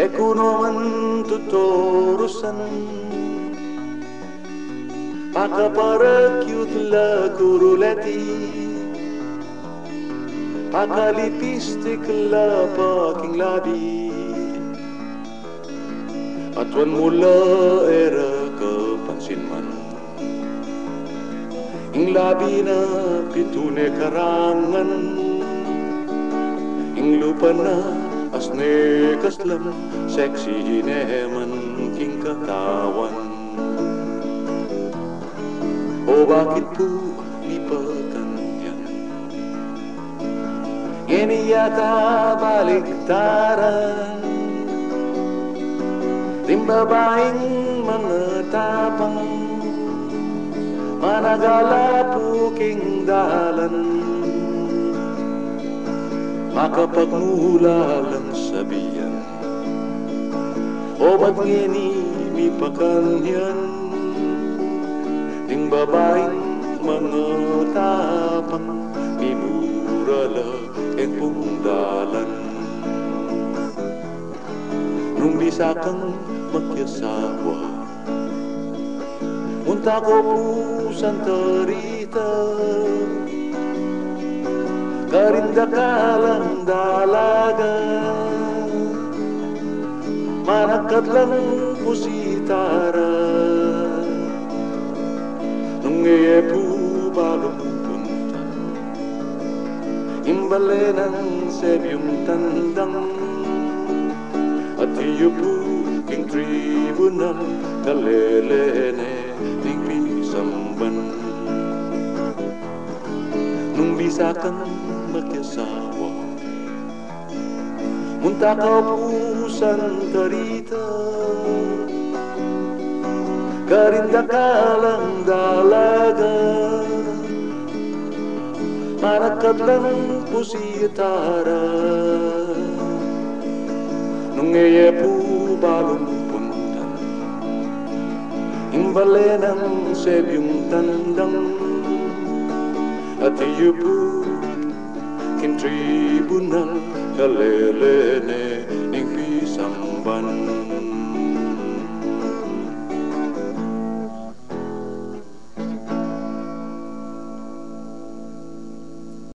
e kuno man tuturusan pakaparekyut la kuruleti pakalipistik la paking labi atwan mula era kepansin man ing labi na pitune karangan ing lupa na asne kaslam seksi neman king katawan o bakit po lipakan yan ini yata baliktaran ring babaeng mga tapang managala puking dalan makapagmula lang sabihan o ba't ngini mi pakanyan ring babaeng mga tapang mi murala en pungdalan nung bisa kang magyasawa unta ko pusan tarita karinda kalang dalaga manakat lang pusitara nung po bagong punta imbale ng sebyong tandang at iyo po king tribunal kalelene ning pisamban nung bisa kang magyasawa munta ka pusan tarita karinda kalang dalaga manakat lang pusitara nung po bagong punta imbale ng sebyong tandang at iyo po king tribunal kalelene ing pisamban